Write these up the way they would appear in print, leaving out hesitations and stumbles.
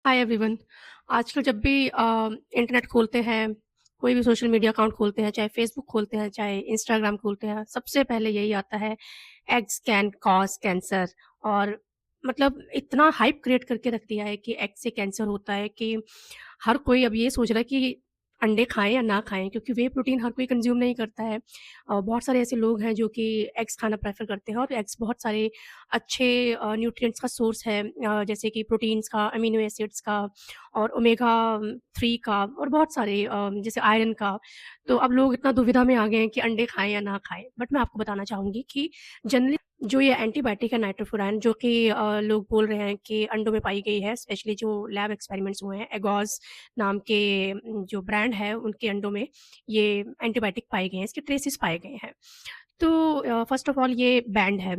Hi everyone. आजकल जब भी इंटरनेट खोलते हैं, कोई भी सोशल मीडिया अकाउंट खोलते हैं, चाहे फेसबुक खोलते हैं, चाहे इंस्टाग्राम खोलते हैं, सबसे पहले यही आता है एग्स कैन कॉज़ कैंसर। और मतलब इतना हाइप क्रिएट करके रख दिया है कि एग से कैंसर होता है कि हर कोई अब ये सोच रहा है कि अंडे खाएँ या ना खाएँ, क्योंकि व्हे प्रोटीन हर कोई कंज़्यूम नहीं करता है। बहुत सारे ऐसे लोग हैं जो कि एग्स खाना प्रेफ़र करते हैं और एग्स बहुत सारे अच्छे न्यूट्रिएंट्स का सोर्स है, जैसे कि प्रोटीन्स का, अमीनो एसिड्स का और ओमेगा 3 का और बहुत सारे जैसे आयरन का। तो अब लोग इतना दुविधा में आ गए हैं कि अंडे खाएँ या ना खाएँ। बट मैं आपको बताना चाहूँगी कि जनरली जो ये एंटीबायोटिक है नाइट्रोफुरान, जो कि लोग बोल रहे हैं कि अंडों में पाई गई है, स्पेशली जो लैब एक्सपेरिमेंट्स हुए हैं, एगॉज़ नाम के जो ब्रांड है उनके अंडों में ये एंटीबायोटिक पाए गए हैं, इसके ट्रेसेस पाए गए हैं। तो फ़र्स्ट ऑफ ऑल ये बैंड है,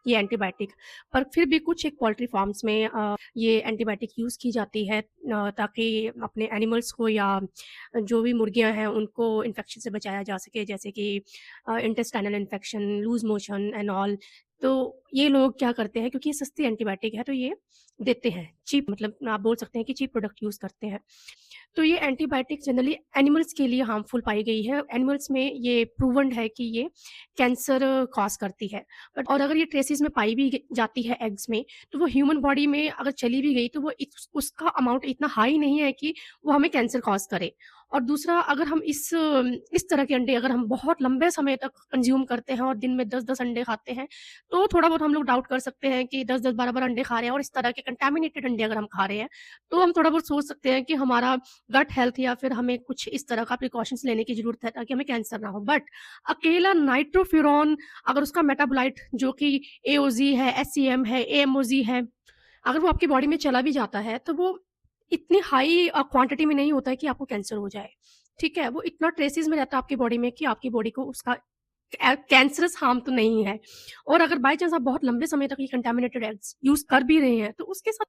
ये एंटीबायोटिक। पर फिर भी कुछ एक पोल्ट्री फार्म्स में ये एंटीबायोटिक यूज़ की जाती है, ताकि अपने एनिमल्स को या जो भी मुर्गियाँ हैं उनको इन्फेक्शन से बचाया जा सके, जैसे कि intestinal infection, loose motion and all. तो ये लोग क्या करते हैं, क्योंकि ये सस्ती एंटीबायोटिक है तो ये देते हैं, चीप, मतलब आप बोल सकते हैं कि चीप प्रोडक्ट यूज़ करते हैं। तो ये एंटीबायोटिक जनरली एनिमल्स के लिए हार्मफुल पाई गई है। एनिमल्स में ये प्रूवन्ड है कि ये कैंसर कॉज़ करती है। बट और अगर ये ट्रेसिस में पाई भी जाती है एग्स में, तो वो ह्यूमन बॉडी में अगर चली भी गई तो वो उसका अमाउंट इतना हाई नहीं है कि वो हमें कैंसर कॉज़ करे। और दूसरा, अगर हम इस तरह के अंडे अगर हम बहुत लंबे समय तक कंज़्यूम करते हैं और दिन में 10-10 अंडे खाते हैं, तो थोड़ा बहुत हम लोग डाउट कर सकते हैं कि 10-10, 12-12 अंडे खा रहे हैं और इस तरह के कंटामिनेटेड अंडे अगर हम खा रहे हैं, तो हम थोड़ा बहुत सोच सकते हैं कि हमारा गट हेल्थ या फिर हमें कुछ इस तरह का प्रिकॉशंस लेने की ज़रूरत है ताकि हमें कैंसर ना हो। बट अकेला नाइट्रोफुरॉन, अगर उसका मेटाबोलाइट जो कि एओज़ी है, एससीएम है, एएमओज़ी है, अगर वो आपकी बॉडी में चला भी जाता है, तो वो इतनी हाई क्वांटिटी में नहीं होता है कि आपको कैंसर हो जाए, ठीक है? वो इतना ट्रेसेस में रहता है आपकी बॉडी में कि आपकी बॉडी को उसका कैंसरस हार्म तो नहीं है। और अगर बाय चांस आप बहुत लंबे समय तक ये कंटामिनेटेड एग्स यूज़ कर भी रहे हैं, तो उसके साथ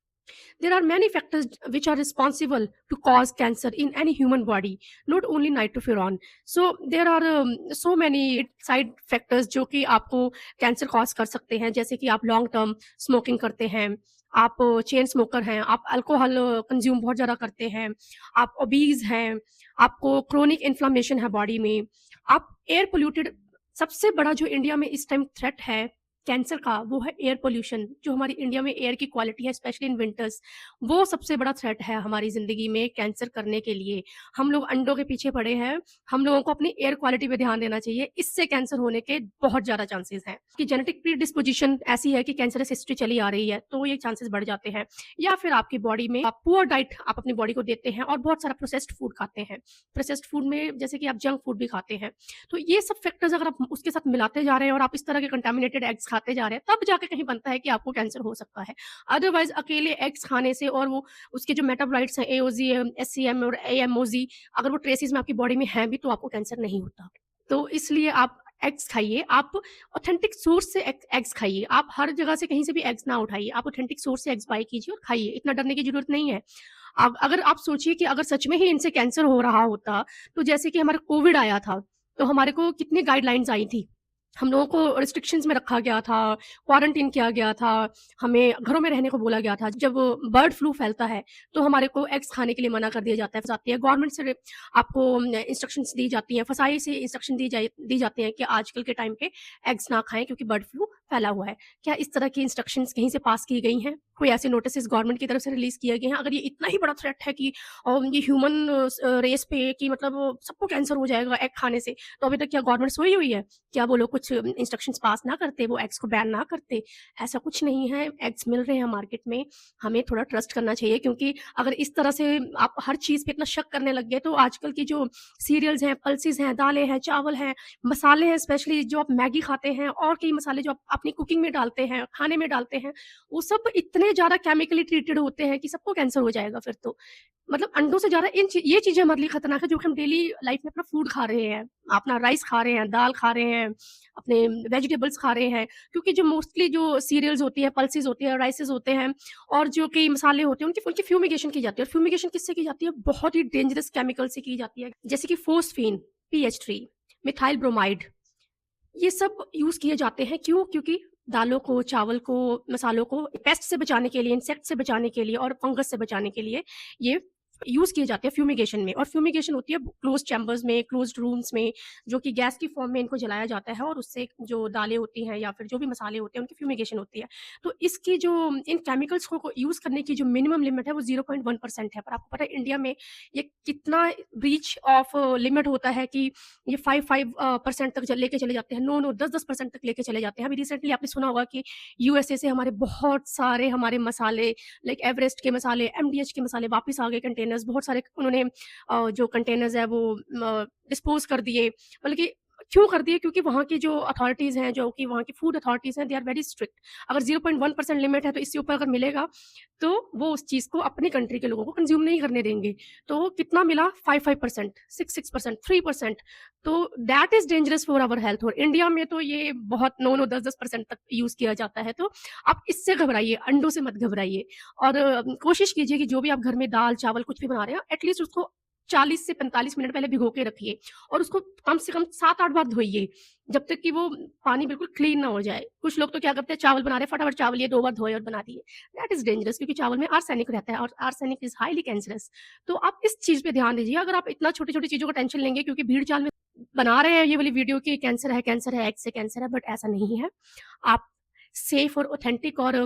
there are many factors which are responsible to cause cancer in any human body, not only nitrofuran. So there are so many side factors जो कि आपको कैंसर कॉज कर सकते हैं, जैसे कि आप लॉन्ग टर्म स्मोकिंग करते हैं, आप चेन स्मोकर हैं, आप अल्कोहल कंज्यूम बहुत ज़्यादा करते हैं, आप ओबीज हैं, आपको क्रोनिक इन्फ्लेमेशन है बॉडी में, आप एयर पोल्यूटेड। सबसे बड़ा जो इंडिया में इस टाइम थ्रेट है कैंसर का, वो है एयर पोल्यूशन। जो हमारी इंडिया में एयर की क्वालिटी है, स्पेशली इन विंटर्स, वो सबसे बड़ा थ्रेट है हमारी ज़िंदगी में कैंसर करने के लिए। हम लोग अंडों के पीछे पड़े हैं, हम लोगों को अपनी एयर क्वालिटी पे ध्यान देना चाहिए, इससे कैंसर होने के बहुत ज़्यादा चांसेस हैं। कि जेनेटिक प्रीडिस्पोज़िशन ऐसी है कि कैंसरस हिस्ट्री चली आ रही है, तो ये चांसेस बढ़ जाते हैं। या फिर आपकी बॉडी में आप पुअर डाइट आप अपनी बॉडी को देते हैं और बहुत सारा प्रोसेस्ड फूड खाते हैं। प्रोसेस्ड फूड में जैसे कि आप जंक फूड भी खाते हैं। तो ये सब फैक्टर्स अगर आप उसके साथ मिलाते जा रहे हैं और आप इस तरह के कंटामिनेटेड एग्स खाते जा रहे हैं, तब जाके कहीं बनता है कि आपको कैंसर हो सकता है। अदरवाइज़ अकेले एग्स खाने से और वो उसके जो मेटाबोलाइट्स हैं एओज़ी, एससीएम और एएमओज़ी, अगर वो ट्रेसेस में आपकी बॉडी में हैं भी, तो आपको कैंसर नहीं होता। तो इसलिए आप एग्स खाइए, आप ऑथेंटिक सोर्स से एग्स खाइए। आप हर जगह से कहीं से भी एग्स ना उठाइए, आप ऑथेंटिक सोर्स से एग्स बाय कीजिए और खाइए, इतना डरने की ज़रूरत नहीं है। अब अगर आप सोचिए कि अगर सच में ही इनसे कैंसर हो रहा होता, तो जैसे कि हमारा कोविड आया था, तो हमारे को कितनी गाइडलाइंस आई थी। हम लोगों को रिस्ट्रिक्शंस में रखा गया था, क्वारंटाइन किया गया था, हमें घरों में रहने को बोला गया था। जब बर्ड फ्लू फैलता है, तो हमारे को एग्स खाने के लिए मना कर दिया जाती है। गवर्नमेंट से आपको इंस्ट्रक्शंस दी जाती हैं, फसाई से इंस्ट्रक्शन दी जाती हैं कि आजकल के टाइम पे एग्स ना खाएँ क्योंकि बर्ड फ्लू फैला हुआ है। क्या इस तरह की इंस्ट्रक्शंस कहीं से पास की गई हैं? कोई ऐसे नोटिसेस गवर्नमेंट की तरफ से रिलीज़ किए गए हैं? अगर ये इतना ही बड़ा थ्रेट है कि ये ह्यूमन रेस पे कि मतलब सबको कैंसर हो जाएगा एग खाने से, तो अभी तक क्या गवर्नमेंट सोई हुई है? क्या वो लोग कुछ इंस्ट्रक्शंस पास ना करते, वो एग्स को बैन ना करते? ऐसा कुछ नहीं है, एग्स मिल रहे हैं मार्केट में, हमें थोड़ा ट्रस्ट करना चाहिए, क्योंकि अगर इस तरह से आप हर चीज़ पे इतना शक करने लग गए, तो आजकल की जो सीरियल्स हैं, पल्सेस हैं, दालें हैं, चावल हैं, मसाले हैं, स्पेशली जो आप मैगी खाते हैं और कई मसाले जो आप अपनी कुकिंग में डालते हैं, खाने में डालते हैं, वो सब इतने ज़्यादा केमिकली ट्रीटेड होते हैं कि सबको कैंसर हो जाएगा फिर तो। मतलब अंडों से ज़्यादा ये चीज़ें हमारे लिए खतरनाक है, जो कि हम डेली लाइफ में अपना फूड खा रहे हैं, अपना राइस खा रहे हैं, दाल खा रहे हैं, अपने वेजिटेबल्स खा रहे हैं। क्योंकि जो मोस्टली जो सीरियल्स होती है, पल्सेस होती है, राइसेस होते हैं और जो कि मसाले होते हैं, उनकी उनकी फ्यूमिगेशन की जाती है। और फ्यूमिगेशन किससे की जाती है? बहुत ही डेंजरस केमिकल से की जाती है, जैसे कि फोस्फीन, पीएच3, मिथाइल ब्रोमाइड, ये सब यूज़ किए जाते हैं। क्यों? क्योंकि दालों को, चावल को, मसालों को पेस्ट से बचाने के लिए, इंसेक्ट से बचाने के लिए और फंगस से बचाने के लिए ये यूज़ किए जाते हैं फ्यूमिगेशन में। और फ्यूमिगेशन होती है क्लोज़्ड चैम्बर्स में, क्लोज़्ड रूम्स में, जो कि गैस की फ़ॉर्म में इनको जलाया जाता है और उससे जो दालें होती हैं या फिर जो भी मसाले होते हैं, उनकी फ्यूमिगेशन होती है। तो इसकी जो इन केमिकल्स को यूज़ करने की जो मिनिमम लिमिट है, वो 0.1% है। पर आपको पता है इंडिया में ये कितना ब्रीच ऑफ लिमिट होता है कि ये 5 परसेंट तक लेके चले जाते हैं। 9 10% तक लेके चले जाते हैं। अभी रिसेंटली आपने सुना होगा कि यूएसए से हमारे बहुत सारे हमारे मसाले लाइक एवरेस्ट के मसाले, एमडीएच के मसाले वापस आ गए कंटेनर्स। बहुत सारे उन्होंने जो कंटेनर्स है वो डिस्पोज कर दिए। मतलब कि क्यों कर दिए? क्योंकि वहाँ की जो अथॉरिटीज़ हैं, जो कि वहाँ की फूड अथॉरिटीज़ हैं, दे आर वेरी स्ट्रिक्ट। अगर 0.1% लिमिट है तो इससे ऊपर अगर मिलेगा तो वो उस चीज़ को अपनी कंट्री के लोगों को कंज्यूम नहीं करने देंगे। तो कितना मिला? 5% 6% 3%। तो that is dangerous for our health. और इंडिया में तो ये बहुत 9 10% तक यूज़ किया जाता है। तो आप इससे घबराइए, अंडों से मत घबराइए। और कोशिश कीजिए कि जो भी आप घर में दाल, चावल कुछ भी बना रहे हैं, एटलीस्ट उसको 40 से 45 मिनट पहले भिगो के रखिए और उसको कम से कम 7-8 बार धोइए, जब तक कि वो पानी बिल्कुल क्लीन ना हो जाए। कुछ लोग तो क्या करते हैं, चावल बना रहे हैं, फटाफट चावल लिए 2 बार धोए और बना दिए। दैट इज़ डेंजरस, क्योंकि चावल में आर्सेनिक रहता है और आर्सेनिक इज़ हाइली कैंसरस। तो आप इस चीज़ पे ध्यान दीजिए। अगर आप इतना छोटी-छोटी चीज़ों का टेंशन लेंगे क्योंकि भीड़-चाल में बना रहे हैं ये वाली वीडियो कि कैंसर है, एग से कैंसर है, बट ऐसा नहीं है। आप सेफ और ऑथेंटिक और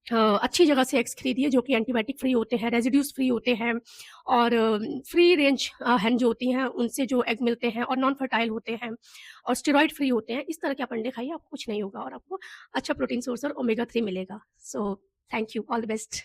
अच्छी जगह से एग्स खरीदिए जो कि एंटीबायोटिक फ्री होते हैं, रेज़िड्यूज़ फ्री होते हैं और फ्री रेंज हैन जो होती हैं उनसे जो एग मिलते हैं और नॉन फर्टाइल होते हैं और स्टेरॉइड फ्री होते हैं। इस तरह के आप अंडे खाइए, आपको कुछ नहीं होगा और आपको अच्छा प्रोटीन सोर्स और ओमेगा 3 मिलेगा। So thank you, all the best.